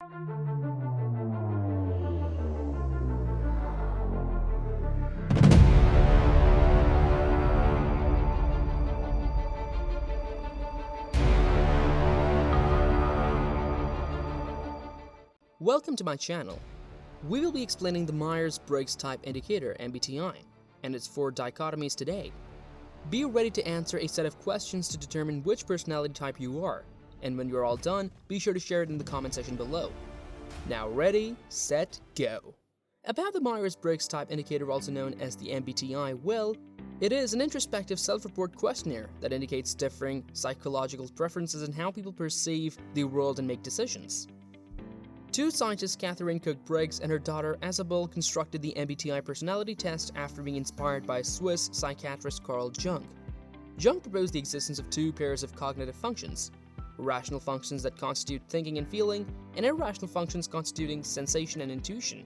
Welcome to my channel. We will be explaining the Myers-Briggs Type Indicator MBTI and its 4 dichotomies today. Be ready to answer a set of questions to determine which personality type you are, and when you're all done, be sure to share it in the comment section below. Now ready, set, go! About the Myers-Briggs Type Indicator, also known as the MBTI, well, it is an introspective self-report questionnaire that indicates differing psychological preferences in how people perceive the world and make decisions. Two scientists, Catherine Cook Briggs and her daughter Isabel, constructed the MBTI Personality Test after being inspired by Swiss psychiatrist Carl Jung. Jung proposed the existence of 2 pairs of cognitive functions: rational functions that constitute thinking and feeling, and irrational functions constituting sensation and intuition.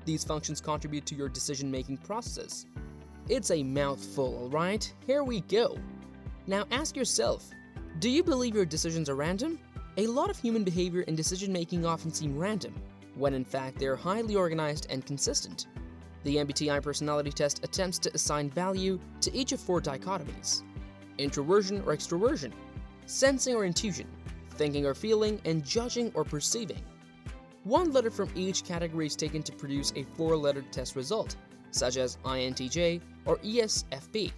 These functions contribute to your decision-making processes. It's a mouthful, alright? Here we go! Now ask yourself, do you believe your decisions are random? A lot of human behavior and decision-making often seem random, when in fact they are highly organized and consistent. The MBTI Personality Test attempts to assign value to each of 4 dichotomies: introversion or extroversion, sensing or intuition, thinking or feeling, and judging or perceiving. 1 letter from each category is taken to produce a 4-lettered test result, such as INTJ or ESFP.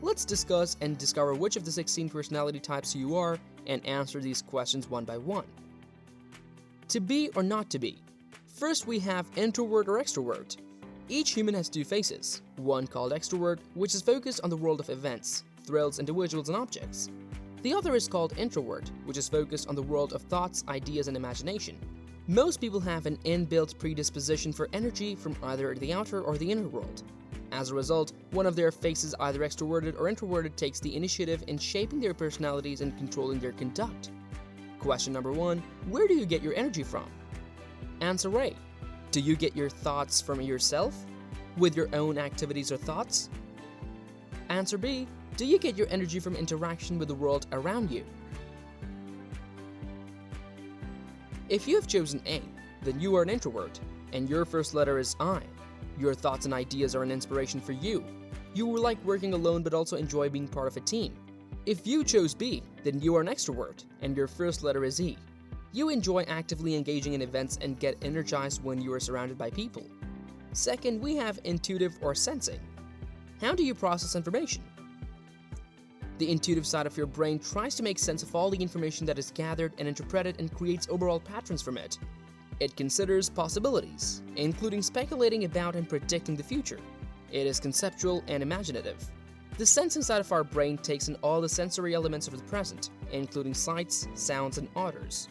Let's discuss and discover which of the 16 personality types you are and answer these questions one by one. To be or not to be. First, we have introvert or extrovert. Each human has 2 faces, one called extrovert, which is focused on the world of events, thrills, individuals, and objects. The other is called introvert, which is focused on the world of thoughts, ideas, and imagination. Most people have an inbuilt predisposition for energy from either the outer or the inner world. As a result, one of their faces, either extroverted or introverted, takes the initiative in shaping their personalities and controlling their conduct. Question number 1. Where do you get your energy from? Answer A. Do you get your thoughts from yourself? With your own activities or thoughts? Answer B. Do you get your energy from interaction with the world around you? If you have chosen A, then you are an introvert, and your first letter is I. Your thoughts and ideas are an inspiration for you. You will like working alone but also enjoy being part of a team. If you chose B, then you are an extrovert, and your first letter is E. You enjoy actively engaging in events and get energized when you are surrounded by people. Second, we have intuitive or sensing. How do you process information? The intuitive side of your brain tries to make sense of all the information that is gathered and interpreted and creates overall patterns from it. It considers possibilities, including speculating about and predicting the future. It is conceptual and imaginative. The sensing side of our brain takes in all the sensory elements of the present, including sights, sounds, and odors.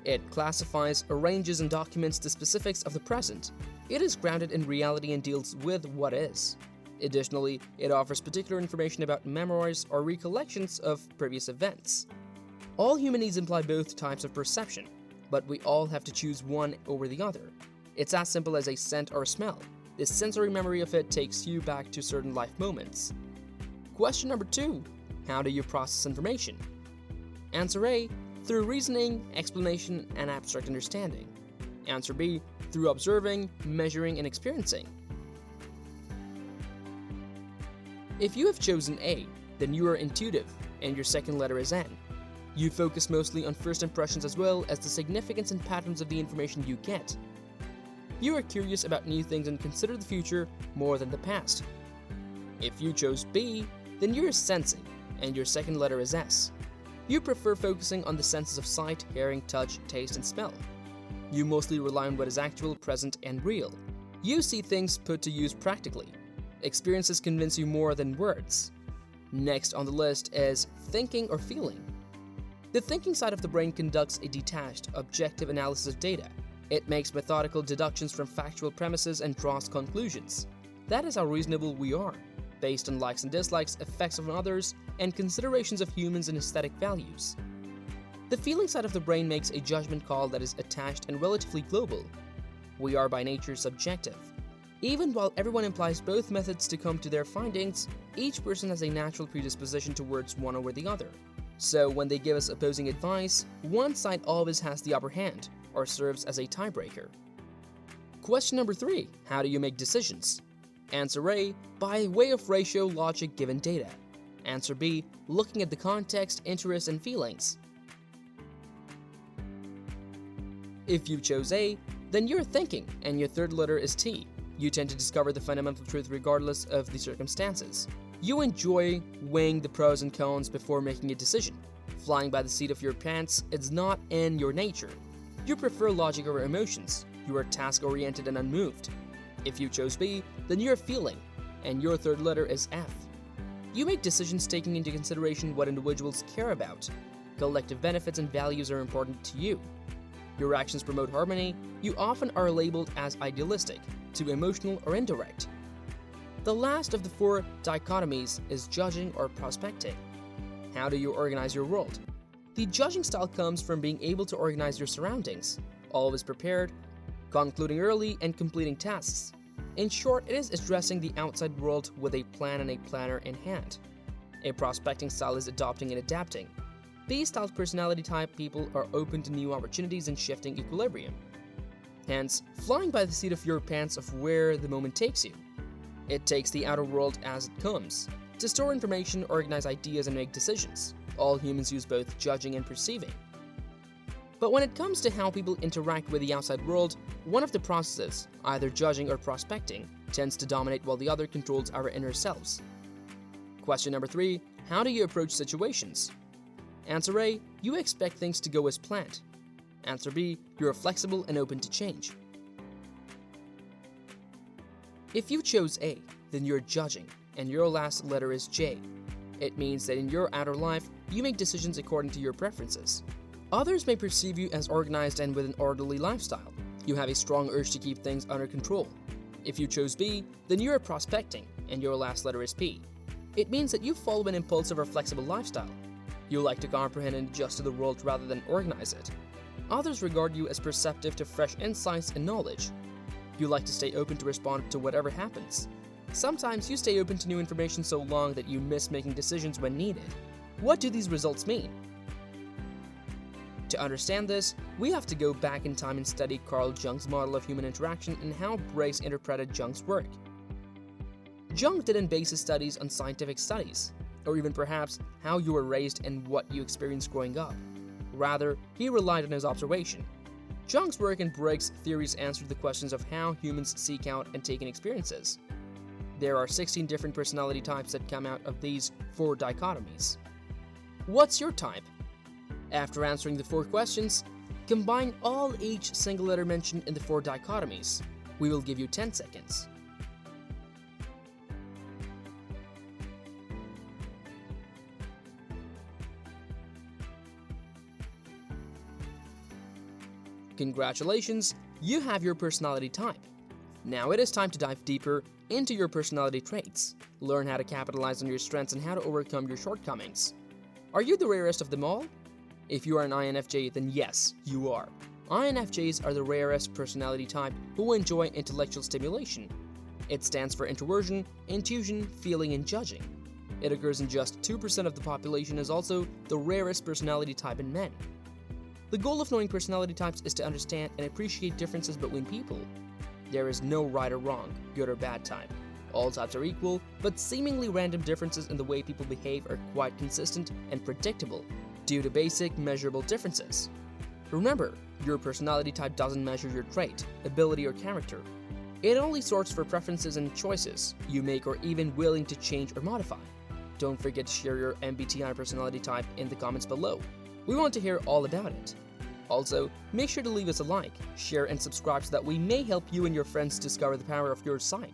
It classifies, arranges, and documents the specifics of the present. It is grounded in reality and deals with what is. Additionally, it offers particular information about memories or recollections of previous events. All human needs imply both types of perception, but we all have to choose one over the other. It's as simple as a scent or a smell. The sensory memory of it takes you back to certain life moments. Question number 2. How do you process information? Answer A. Through reasoning, explanation, and abstract understanding. Answer B. Through observing, measuring, and experiencing. If you have chosen A, then you are intuitive, and your second letter is N. You focus mostly on first impressions as well as the significance and patterns of the information you get. You are curious about new things and consider the future more than the past. If you chose B, then you are sensing, and your second letter is S. You prefer focusing on the senses of sight, hearing, touch, taste, and smell. You mostly rely on what is actual, present, and real. You see things put to use practically. Experiences convince you more than words. Next on the list is thinking or feeling. The thinking side of the brain conducts a detached, objective analysis of data. It makes methodical deductions from factual premises and draws conclusions. That is how reasonable we are, based on likes and dislikes, effects on others, and considerations of humans and aesthetic values. The feeling side of the brain makes a judgment call that is attached and relatively global. We are by nature subjective. Even while everyone implies both methods to come to their findings, each person has a natural predisposition towards one over the other. So when they give us opposing advice, one side always has the upper hand, or serves as a tiebreaker? Question number 3. How do you make decisions? Answer A. By way of ratio logic given data. Answer B. Looking at the context, interests, and feelings. If you chose A, then you're thinking, and your third letter is T. You tend to discover the fundamental truth regardless of the circumstances. You enjoy weighing the pros and cons before making a decision. Flying by the seat of your pants is not in your nature. You prefer logic over emotions. You are task-oriented and unmoved. If you chose B, then you're feeling, and your third letter is F. You make decisions taking into consideration what individuals care about. Collective benefits and values are important to you. Your actions promote harmony. You often are labeled as idealistic, too emotional, or indirect. The last of the 4 dichotomies is judging or prospecting. How do you organize your world? The judging style comes from being able to organize your surroundings, always prepared, concluding early, and completing tasks. In short, it is addressing the outside world with a plan and a planner in hand. A prospecting style is adopting and adapting. These styles personality type people are open to new opportunities and shifting equilibrium. Hence, flying by the seat of your pants of where the moment takes you. It takes the outer world as it comes. To store information, organize ideas, and make decisions. All humans use both judging and perceiving. But when it comes to how people interact with the outside world, one of the processes, either judging or prospecting, tends to dominate while the other controls our inner selves. Question number 3. How do you approach situations? Answer A. You expect things to go as planned. Answer B. You are flexible and open to change. If you chose A, then you're judging, and your last letter is J. It means that in your outer life, you make decisions according to your preferences. Others may perceive you as organized and with an orderly lifestyle. You have a strong urge to keep things under control. If you chose B, then you are prospecting, and your last letter is P. It means that you follow an impulsive or flexible lifestyle. You like to comprehend and adjust to the world rather than organize it. Others regard you as perceptive to fresh insights and knowledge. You like to stay open to respond to whatever happens. Sometimes you stay open to new information so long that you miss making decisions when needed. What do these results mean? To understand this, we have to go back in time and study Carl Jung's model of human interaction and how Briggs interpreted Jung's work. Jung didn't base his studies on scientific studies, or even perhaps how you were raised and what you experienced growing up. Rather, he relied on his observation. Jung's work and Briggs' theories answered the questions of how humans seek out and take in experiences. There are 16 different personality types that come out of these 4 dichotomies. What's your type? After answering the 4 questions, combine all each single letter mentioned in the 4 dichotomies. We will give you 10 seconds. Congratulations, you have your personality type. Now it is time to dive deeper into your personality traits. Learn how to capitalize on your strengths and how to overcome your shortcomings. Are you the rarest of them all? If you are an INFJ, then yes, you are. INFJs are the rarest personality type who enjoy intellectual stimulation. It stands for introversion, intuition, feeling, and judging. It occurs in just 2% of the population and is also the rarest personality type in men. The goal of knowing personality types is to understand and appreciate differences between people. There is no right or wrong, good or bad type. All types are equal, but seemingly random differences in the way people behave are quite consistent and predictable due to basic, measurable differences. Remember, your personality type doesn't measure your trait, ability, or character. It only sorts for preferences and choices you make or even willing to change or modify. Don't forget to share your MBTI personality type in the comments below. We want to hear all about it. Also, make sure to leave us a like, share, and subscribe so that we may help you and your friends discover the power of your psyche.